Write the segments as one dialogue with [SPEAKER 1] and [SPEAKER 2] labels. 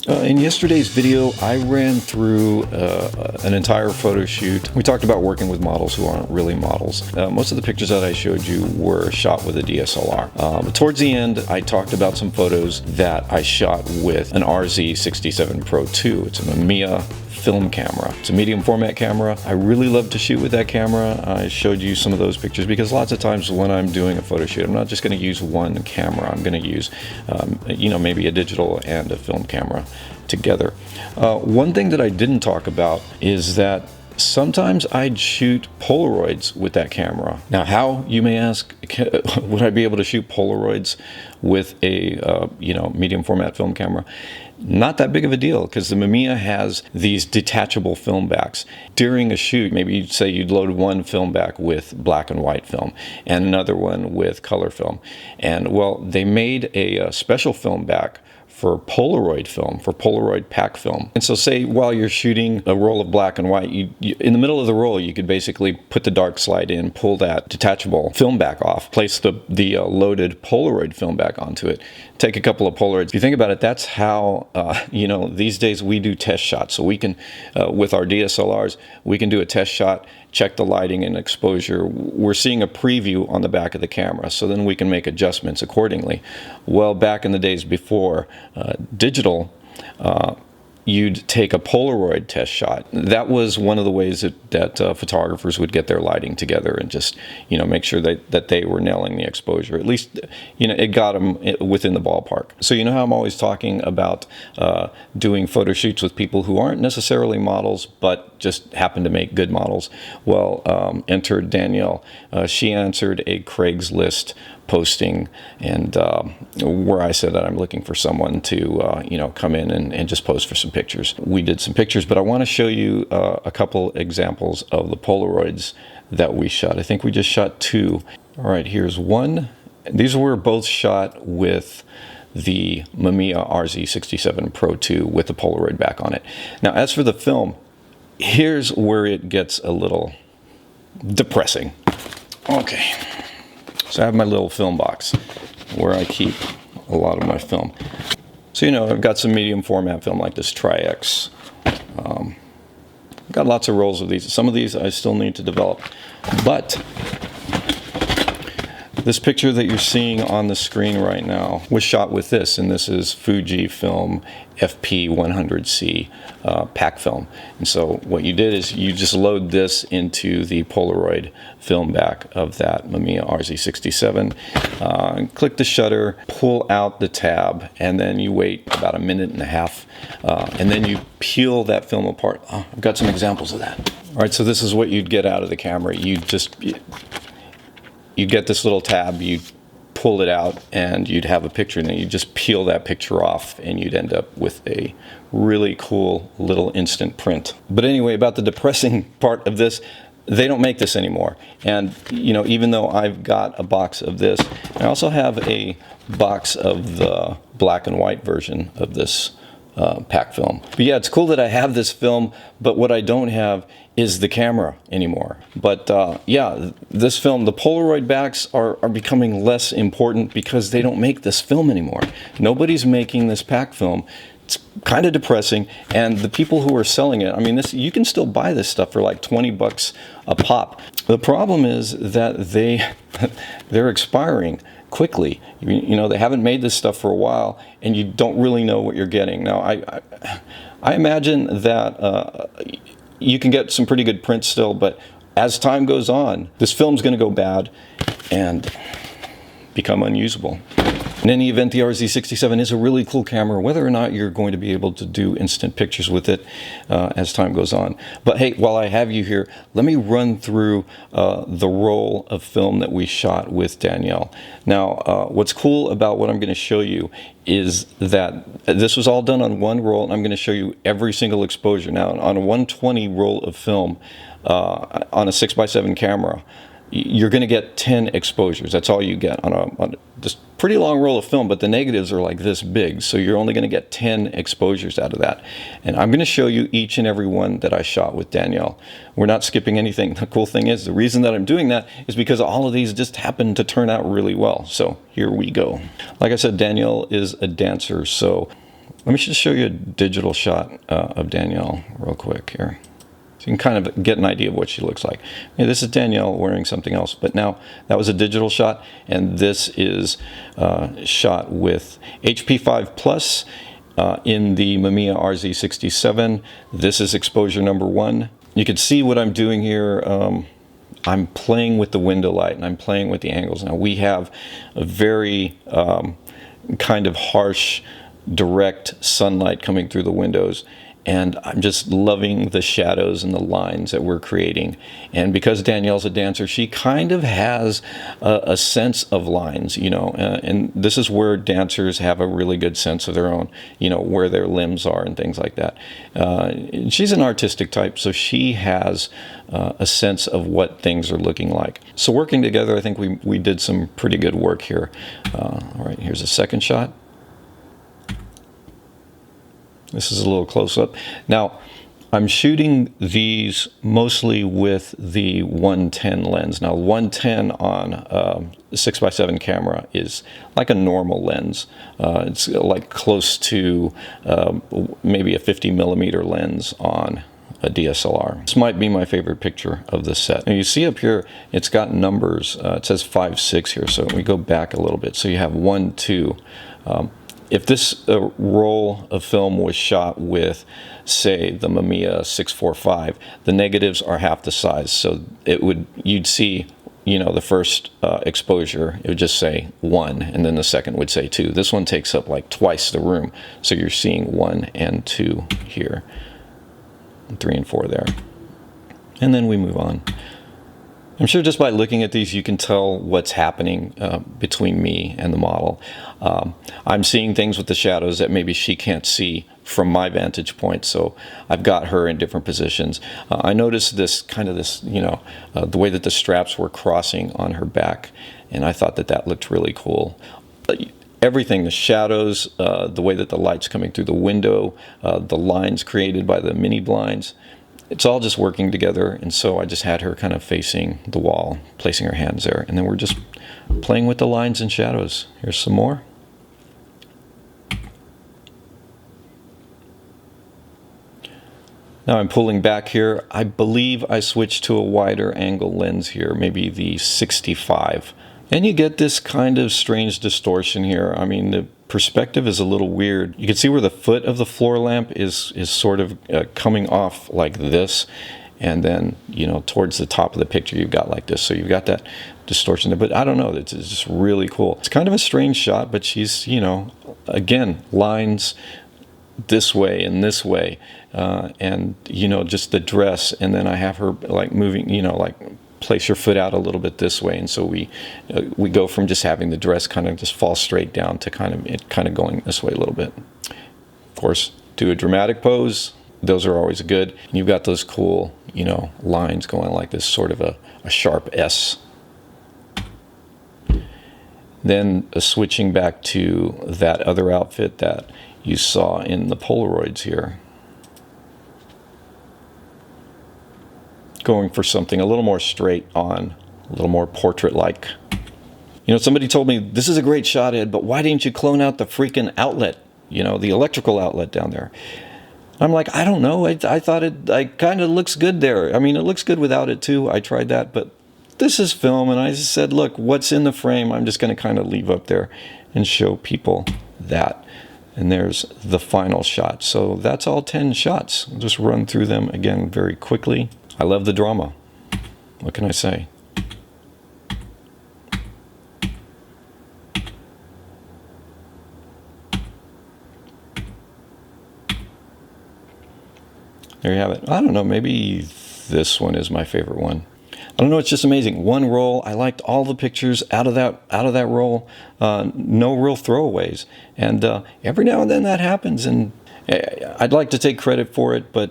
[SPEAKER 1] In yesterday's video, I ran through an entire photo shoot. We talked about working with models who aren't really models. Most of the pictures that I showed you were shot with a DSLR. But towards the end, I talked about some photos that I shot with an RZ67 Pro II. It's a Mamiya film camera. It's a medium format camera. I really love to shoot with that camera. I showed you some of those pictures because lots of times when I'm doing a photo shoot, I'm not just going to use one camera. I'm going to use, maybe a digital and a film camera together. One thing that I didn't talk about is that sometimes I'd shoot Polaroids with that camera. Now, how, you may ask, would I be able to shoot Polaroids with a medium format film camera? Not that big of a deal, because the Mamiya has these detachable film backs. During a shoot, maybe you'd say you'd load one film back with black and white film and another one with color film. And well, they made a special film back for Polaroid film, for Polaroid pack film. And so say while you're shooting a roll of black and white, you in the middle of the roll, you could basically put the dark slide in, pull that detachable film back off, place the loaded Polaroid film back onto it, take a couple of Polaroids. If you think about it, that's how, these days we do test shots. So we can, with our DSLRs, we can do a test shot, check the lighting and exposure. We're seeing a preview on the back of the camera, so then we can make adjustments accordingly. Well, back in the days before digital, you'd take a Polaroid test shot. That was one of the ways that photographers would get their lighting together and just, make sure that they were nailing the exposure. At least, it got them within the ballpark. So how I'm always talking about doing photo shoots with people who aren't necessarily models, but just happen to make good models. Well, entered Danielle. She answered a Craigslist posting, and where I said that I'm looking for someone to come in and just pose for some pictures. We did some pictures, but I want to show you a couple examples of the Polaroids that we shot. I think we just shot two. All right, here's one. These were both shot with the Mamiya RZ67 Pro II with the Polaroid back on it. Now, as for the film, here's where it gets a little depressing. Okay. So I have my little film box where I keep a lot of my film. So I've got some medium format film like this Tri-X. Got lots of rolls of these. Some of these I still need to develop. But this picture that you're seeing on the screen right now was shot with this, and this is Fujifilm FP100C pack film. And so what you did is you just load this into the Polaroid film back of that Mamiya RZ67, click the shutter, pull out the tab, and then you wait about a minute and a half, and then you peel that film apart. Oh, I've got some examples of that. All right, so this is what you'd get out of the camera. You'd get this little tab, you'd pull it out, and you'd have a picture, and then you'd just peel that picture off, and you'd end up with a really cool little instant print. But anyway, about the depressing part of this, they don't make this anymore. And, even though I've got a box of this, I also have a box of the black and white version of this pack film. But yeah, it's cool that I have this film, but what I don't have is the camera anymore. But yeah, this film, the Polaroid backs are becoming less important because they don't make this film anymore. Nobody's making this pack film. It's kind of depressing, and the people who are selling it, you can still buy this stuff for like 20 bucks a pop. The problem is that they're expiring quickly. They haven't made this stuff for a while, and you don't really know what you're getting. Now, I imagine that you can get some pretty good prints still, but as time goes on, this film's going to go bad and become unusable. In any event, the RZ67 is a really cool camera, whether or not you're going to be able to do instant pictures with it as time goes on. But hey, while I have you here, let me run through the roll of film that we shot with Danielle. Now, what's cool about what I'm going to show you is that this was all done on one roll, and I'm going to show you every single exposure. Now, on a 120 roll of film on a 6x7 camera, you're going to get 10 exposures. That's all you get on this pretty long roll of film, but the negatives are like this big, so you're only going to get 10 exposures out of that. And I'm going to show you each and every one that I shot with Danielle. We're not skipping anything. The cool thing is, the reason that I'm doing that is because all of these just happen to turn out really well. So here we go. Like I said, Danielle is a dancer, so Let me just show you a digital shot of Danielle real quick here. So you can kind of get an idea of what she looks like. This is Danielle wearing something else, but now that was a digital shot, and this is shot with HP5 Plus in the Mamiya RZ67. This is exposure number 1. You can see what I'm doing here. I'm playing with the window light and I'm playing with the angles. Now we have a very kind of harsh, direct sunlight coming through the windows, and I'm just loving the shadows and the lines that we're creating. And because Danielle's a dancer, she kind of has a sense of lines, you know, and this is where dancers have a really good sense of their own, you know, where their limbs are and things like that. She's an artistic type, so she has a sense of what things are looking like. So working together, I think we did some pretty good work here. All right, here's a second shot. This is a little close-up. Now, I'm shooting these mostly with the 110 lens. Now, 110 on a 6x7 camera is like a normal lens. It's like close to maybe a 50mm lens on a DSLR. This might be my favorite picture of the set. Now you see up here, it's got numbers. It says 5, 6 here, so we go back a little bit. So you have 1, 2. If this roll of film was shot with, say, the Mamiya 645, the negatives are half the size. So you'd see, you know, the first exposure, it would just say 1, and then the second would say 2. This one takes up like twice the room. So you're seeing 1 and 2 here, and 3 and 4 there. And then we move on. I'm sure just by looking at these you can tell what's happening between me and the model. I'm seeing things with the shadows that maybe she can't see from my vantage point, so I've got her in different positions. I noticed this you know, the way that the straps were crossing on her back, and I thought that looked really cool. Everything, the shadows, the way that the light's coming through the window, the lines created by the mini blinds, it's all just working together. And so I just had her kind of facing the wall, placing her hands there, and then we're just playing with the lines and shadows. Here's some more. Now I'm pulling back here. I believe I switched to a wider angle lens here, maybe the 65. And you get this kind of strange distortion here. I mean, the perspective is a little weird. You can see where the foot of the floor lamp is sort of coming off like this, and then, you know, towards the top of the picture you've got like this. So you've got that distortion there, but I don't know, it's just really cool. It's kind of a strange shot, but she's, you know, again, lines this way and this way, and, you know, just the dress, and then I have her like moving, you know, like place your foot out a little bit this way, and so we go from just having the dress kind of just fall straight down to kind of going this way a little bit. Of course, do a dramatic pose. Those are always good. And you've got those cool, you know, lines going like this, sort of a sharp S. Then switching back to that other outfit that you saw in the Polaroids here. Going for something a little more straight on, a little more portrait-like. You know, somebody told me, this is a great shot, Ed, but why didn't you clone out the freaking outlet, you know, the electrical outlet down there? I'm like, I don't know. I thought it kind of looks good there. I mean, it looks good without it too. I tried that, but this is film, and I just said, look, what's in the frame, I'm just going to kind of leave up there and show people that. And there's the final shot. So that's all 10 shots. I'll just run through them again very quickly. I love the drama. What can I say? There you have it. I don't know, maybe this one is my favorite one. I don't know, it's just amazing. One roll, I liked all the pictures out of that roll. No real throwaways. And every now and then that happens, and I'd like to take credit for it, but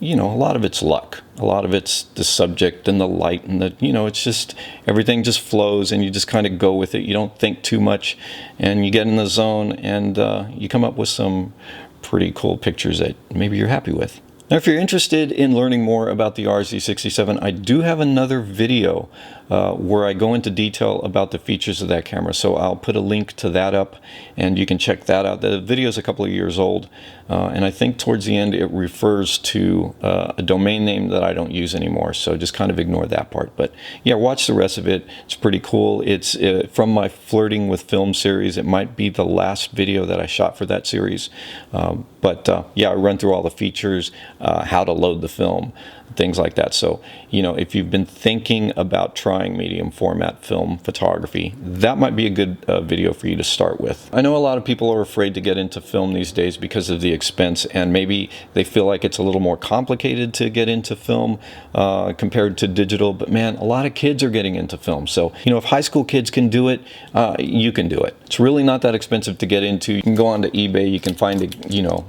[SPEAKER 1] you know, a lot of it's luck. A lot of it's the subject and the light, and the, you know, it's just, everything just flows and you just kind of go with it. You don't think too much, and you get in the zone, and you come up with some pretty cool pictures that maybe you're happy with. Now, if you're interested in learning more about the RZ67, I do have another video where I go into detail about the features of that camera. So I'll put a link to that up and you can check that out. The video is a couple of years old, and I think towards the end it refers to a domain name that I don't use anymore. So just kind of ignore that part. But yeah, watch the rest of it. It's pretty cool. It's from my Flirting with Film series. It might be the last video that I shot for that series. Yeah, I run through all the features, how to load the film, things like that. So, you know, if you've been thinking about trying medium format film photography, that might be a good video for you to start with. I know a lot of people are afraid to get into film these days because of the expense, and maybe they feel like it's a little more complicated to get into film compared to digital, but man, a lot of kids are getting into film. So, you know, if high school kids can do it, you can do it. It's really not that expensive to get into. You can go onto eBay, you can find it, you know,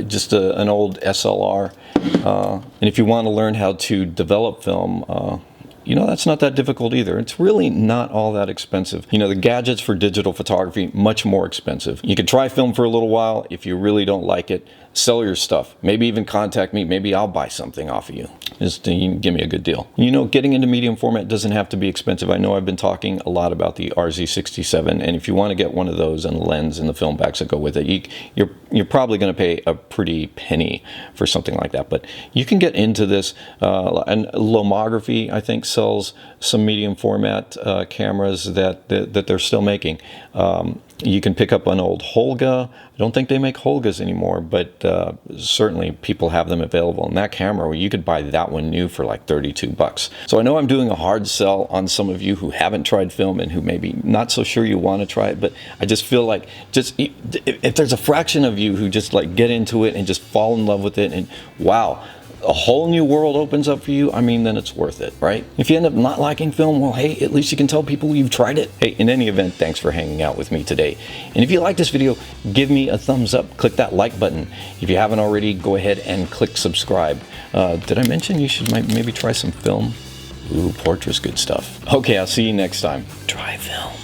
[SPEAKER 1] just an old SLR, and if you want to learn how to develop film, you know, that's not that difficult either. It's really not all that expensive. You know, the gadgets for digital photography, much more expensive. You can try film for a little while. If you really don't like it, sell your stuff. Maybe even contact me. Maybe I'll buy something off of you. Just you can give me a good deal. You know, getting into medium format doesn't have to be expensive. I know I've been talking a lot about the RZ67, and if you want to get one of those and a lens and the film backs that go with it, you're probably going to pay a pretty penny for something like that. But you can get into this. And Lomography, I think, sells some medium format cameras that they're still making. You can pick up an old Holga. I don't think they make Holgas anymore, but certainly people have them available. And that camera, you could buy that one new for like 32 bucks. So I know I'm doing a hard sell on some of you who haven't tried film and who maybe not so sure you want to try it, but I just feel like if there's a fraction of you who just like get into it and just fall in love with it and wow, a whole new world opens up for you, I mean, then it's worth it, right? If you end up not liking film, well, hey, at least you can tell people you've tried it. Hey, in any event, thanks for hanging out with me today. And if you like this video, give me a thumbs up. Click that like button. If you haven't already, go ahead and click subscribe. Did I mention you should maybe try some film? Ooh, portrait's good stuff. Okay, I'll see you next time. Try film.